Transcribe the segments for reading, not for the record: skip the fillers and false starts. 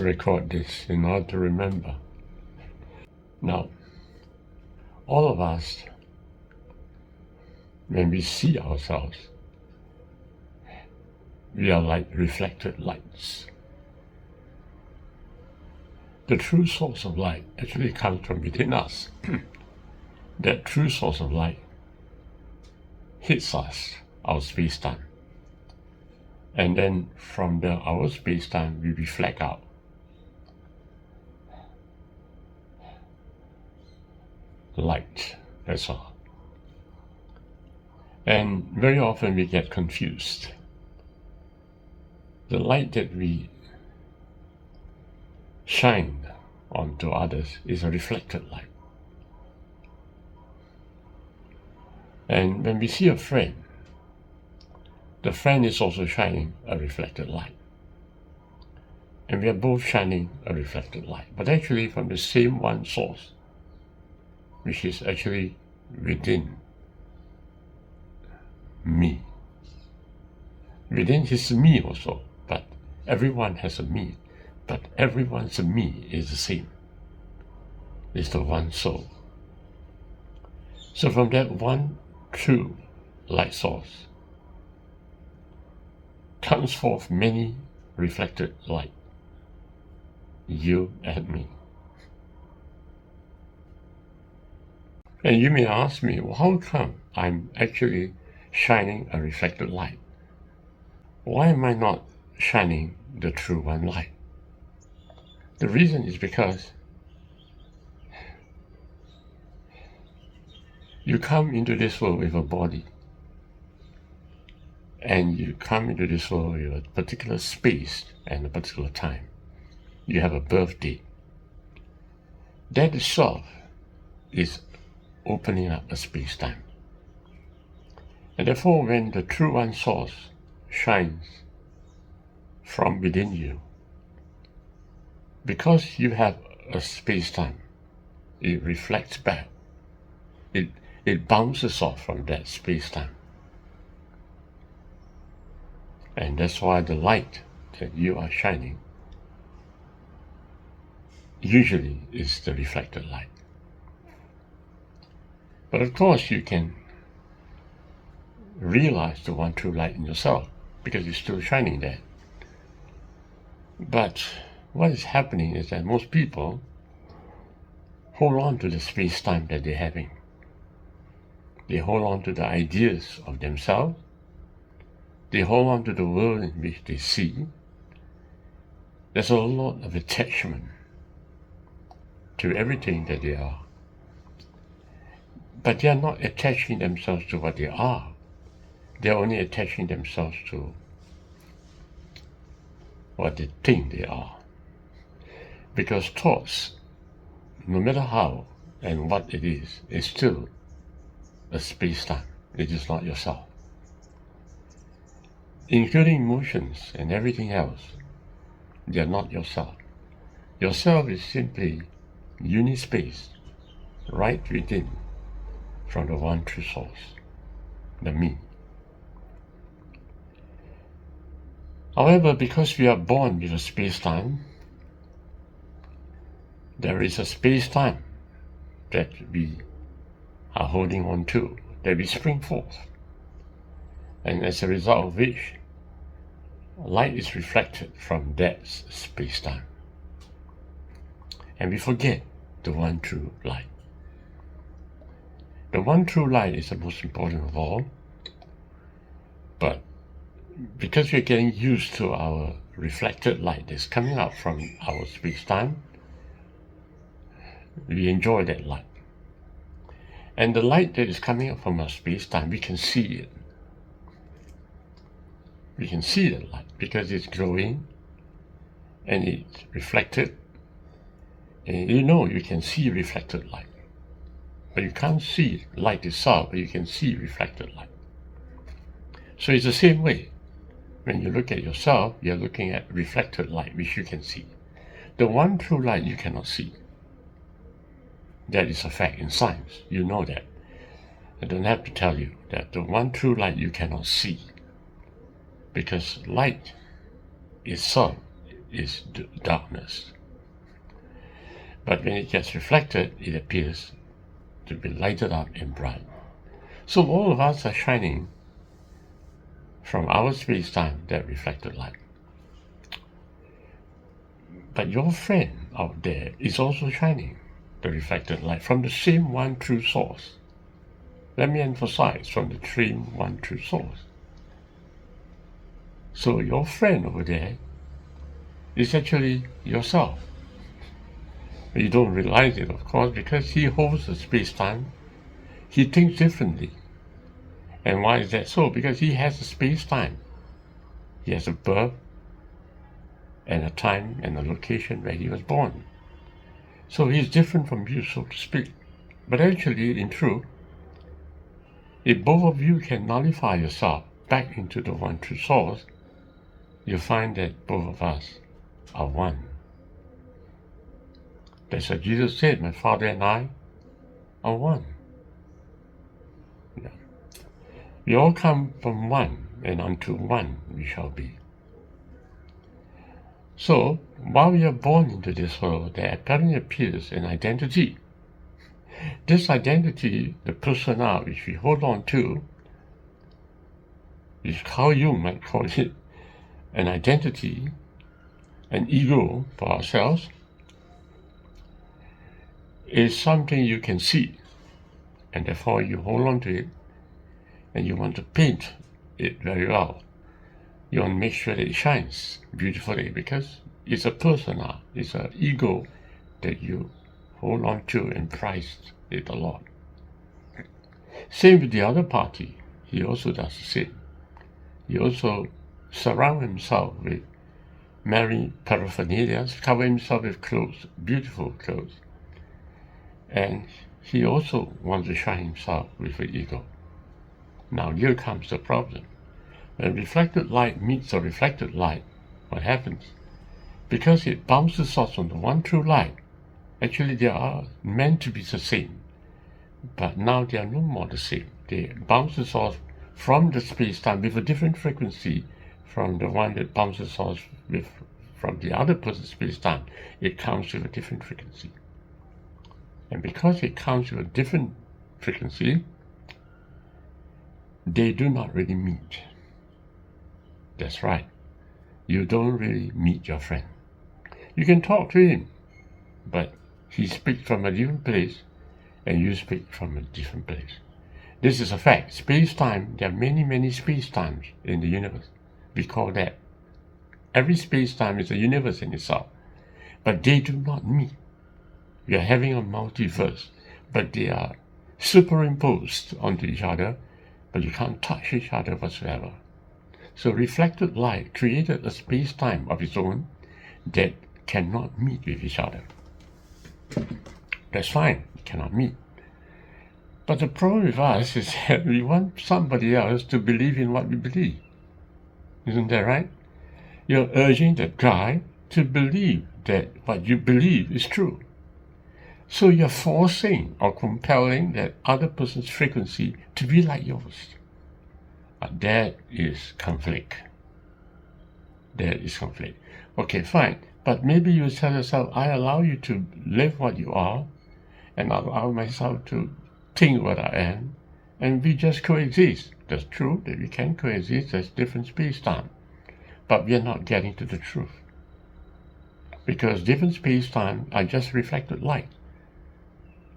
record this in order to remember. Now, all of us, when we see ourselves, we are like reflected lights. The true source of light actually comes from within us. That true source of light hits us, our space-time. And then from our space-time, we reflect out. Light, that's all. And very often we get confused. The light that we shine onto others is a reflected light. And when we see a friend, the friend is also shining a reflected light. And we are both shining a reflected light, but actually from the same one source, which is actually within me. Within his me also, but everyone has a me, but everyone's me is the same. It's the one soul. So from that one true light source comes forth many reflected light, you and me. And you may ask me, well, how come I'm actually shining a reflected light? Why am I not shining the true one light? The reason is because you come into this world with a body, and you come into this world with a particular space and a particular time. You have a birthday. That itself is opening up a space-time. And therefore, when the true one source shines from within you, because you have a space-time, it reflects back. It bounces off from that space-time. And that's why the light that you are shining usually is the reflected light. But of course you can realize the one true light in yourself because it's still shining there. But what is happening is that most people hold on to the space-time that they're having. They hold on to the ideas of themselves. They hold on to the world in which they see. There's a lot of attachment to everything that they are. But they are not attaching themselves to what they are. They are only attaching themselves to what they think they are. Because thoughts, no matter how and what it is still a space-time. It is not yourself. Including emotions and everything else, they are not yourself. Yourself is simply unispace, right within from the one true source, the me. However, because we are born with a space-time, there is a space-time that we are holding on to, that we spring forth. And as a result of which, light is reflected from that space-time. And we forget the one true light. The one true light is the most important of all, but because we're getting used to our reflected light that's coming out from our space-time, we enjoy that light. And the light that is coming up from our space-time, we can see it. We can see the light because it's glowing and it's reflected. And you can see reflected light. But you can't see light itself, but you can see reflected light. So it's the same way. When you look at yourself, you're looking at reflected light, which you can see. The one true light you cannot see. That is a fact in science. You know that. I don't have to tell you that the one true light you cannot see. Because light itself is darkness. But when it gets reflected, it appears to be lighted up and bright. So all of us are shining from our space-time, that reflected light. But your friend out there is also shining the reflected light from the same one true source. Let me emphasize, from the same one true source. So your friend over there is actually yourself. You don't realize it, of course, because he holds the space-time. He thinks differently. And why is that so? Because he has a space-time. He has a birth and a time and a location where he was born. So he's different from you, so to speak. But actually, in truth, if both of you can nullify yourself back into the one true source, you'll find that both of us are one. That's what Jesus said, my Father and I are one. Yeah. We all come from one, and unto one we shall be. So, while we are born into this world, there apparently appears an identity. This identity, the persona which we hold on to, is how you might call it an identity, an ego for ourselves, is something you can see, and therefore you hold on to it, and you want to paint it very well. You want to make sure that it shines beautifully, because it's a persona, it's an ego that you hold on to and prize it a lot. Same with the other party. He also does the same. He also surrounds himself with merry paraphernalia, cover himself with clothes, beautiful clothes. And he also wants to shine himself with an ego. Now here comes the problem. When reflected light meets a reflected light, what happens? Because it bounces off on the one true light, actually they are meant to be the same, but now they are no more the same. They bounces off from the space-time with a different frequency from the one that bounces off from the other person's space-time. It comes with a different frequency. And because it comes with a different frequency, they do not really meet. That's right. You don't really meet your friend. You can talk to him, but he speaks from a different place and you speak from a different place. This is a fact. Space-time, there are many, many space-times in the universe. We call that. Every space-time is a universe in itself, but they do not meet. We are having a multiverse, but they are superimposed onto each other, but you can't touch each other whatsoever. So reflected light created a space-time of its own that cannot meet with each other. That's fine, it cannot meet. But the problem with us is that we want somebody else to believe in what we believe. Isn't that right? You're urging that guy to believe that what you believe is true. So you're forcing or compelling that other person's frequency to be like yours. That is conflict. That is conflict. Okay, fine. But maybe you tell yourself, I allow you to live what you are, and I allow myself to think what I am, and we just coexist. That's true that we can coexist as different space-time, but we are not getting to the truth. Because different space-time are just reflected light.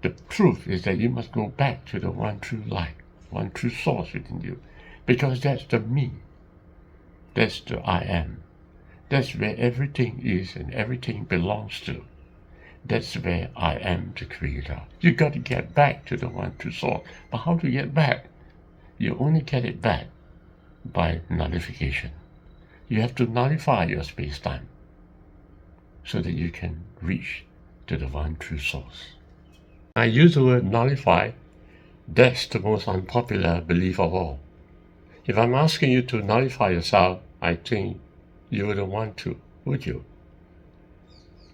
The truth is that you must go back to the one true light, one true source within you, because that's the me. That's the I am. That's where everything is and everything belongs to. That's where I am the creator. You got to get back to the one true source. But how to get back? You only get it back by nullification. You have to nullify your space-time so that you can reach to the one true source. I use the word nullify. That's the most unpopular belief of all. If I'm asking you to nullify yourself, I think you wouldn't want to, would you?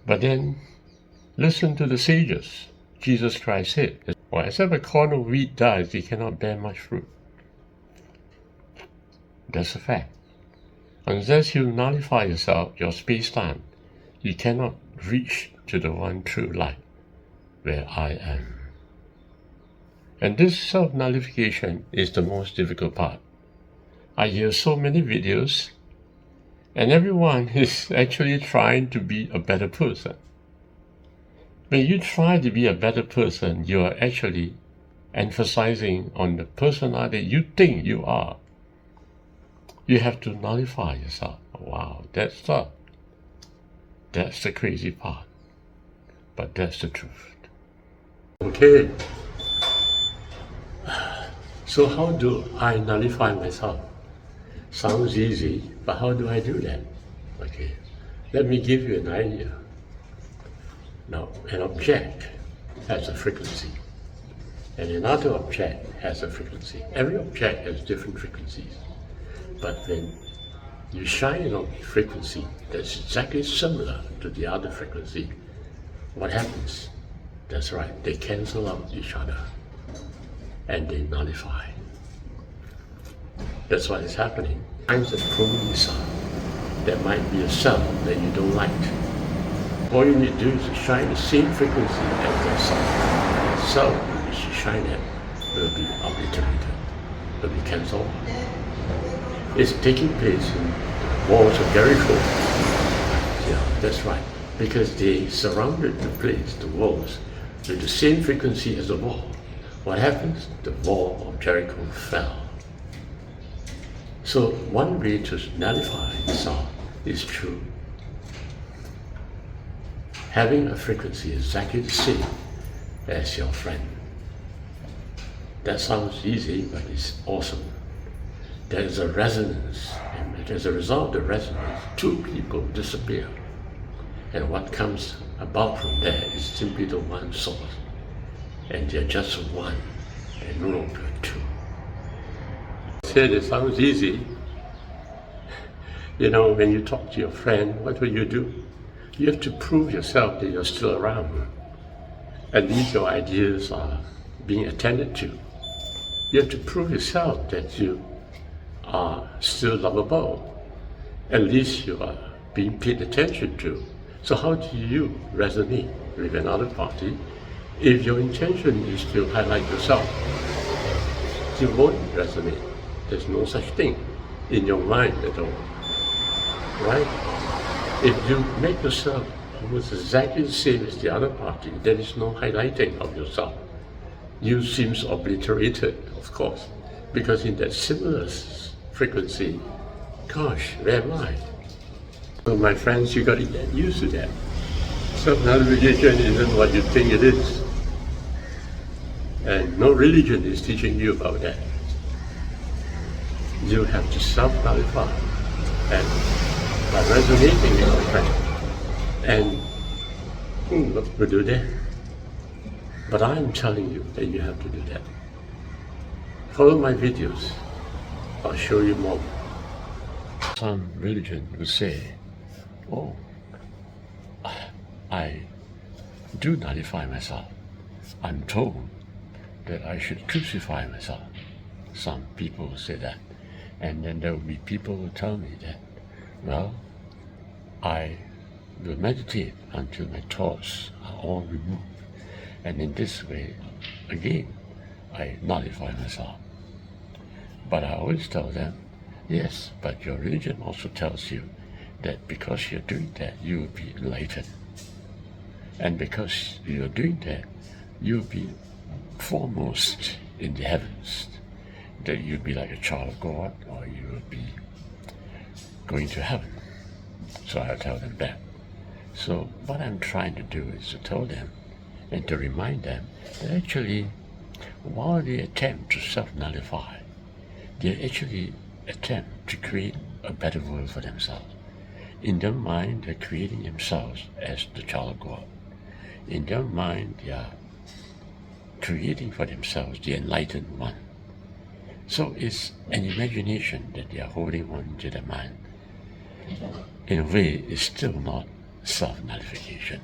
But then, listen to the sages. Jesus Christ said, well, except a corn of wheat dies, it cannot bear much fruit. That's a fact. Unless you nullify yourself, your space-time, you cannot reach to the one true light where I am. And this self-nullification is the most difficult part. I hear so many videos, and everyone is actually trying to be a better person. When you try to be a better person, you are actually emphasizing on the personality you think you are. You have to nullify yourself. Wow, that's tough. That's the crazy part. But that's the truth. Okay. So how do I nullify myself? Sounds easy, but how do I do that? Okay, let me give you an idea. Now, an object has a frequency, and another object has a frequency. Every object has different frequencies, but when you shine on a frequency that's exactly similar to the other frequency, what happens? That's right, they cancel out each other and they nullify. That's what is happening. Times of proving yourself, there might be a cell that you don't like. All you need to do is to shine the same frequency as that cell. That cell which you shine at will be obliterated, will be cancelled. It's taking place in the walls of Jericho. Yeah, that's right. Because they surrounded the place, the walls, with the same frequency as the wall. What happens? The wall of Jericho fell. So one way to nullify yourself is through having a frequency exactly the same as your friend. That sounds easy, but it's awesome. There is a resonance, and as a result of the resonance, two people disappear. And what comes about from there is simply the one source. And they're just one, and no longer two. Said it sounds easy. You know, when you talk to your friend, what will you do? You have to prove yourself that you're still around. At least your ideas are being attended to. You have to prove yourself that you are still lovable. At least you are being paid attention to. So how do you resonate with another party if your intention is to highlight yourself? You won't resonate. There's no such thing in your mind at all, right? If you make yourself almost exactly the same as the other party, there is no highlighting of yourself. You seem obliterated, of course, because in that similar frequency, gosh, where am I? So my friends, you got to get used to that. Self-nullification isn't what you think it is. And no religion is teaching you about that. You have to self-nullify and by resonating with your friend. And look, we do that. But I'm telling you that you have to do that. Follow my videos. I'll show you more. Some religion will say, oh, I do nullify myself. I'm told that I should crucify myself. Some people say that. And then there will be people who tell me that, well, I will meditate until my thoughts are all removed. And in this way, again, I nullify myself. But I always tell them, yes, but your religion also tells you that because you're doing that, you will be enlightened. And because you're doing that, you'll be foremost in the heavens. That you'll be like a child of God, or you will be going to heaven. So I'll tell them that. So what I'm trying to do is to tell them and to remind them that actually, while they attempt to self-nullify, they actually attempt to create a better world for themselves. In their mind, they're creating themselves as the child of God. In their mind, they are creating for themselves the enlightened one. So it's an imagination that they are holding on to their mind. In a way, it's still not self-nullification.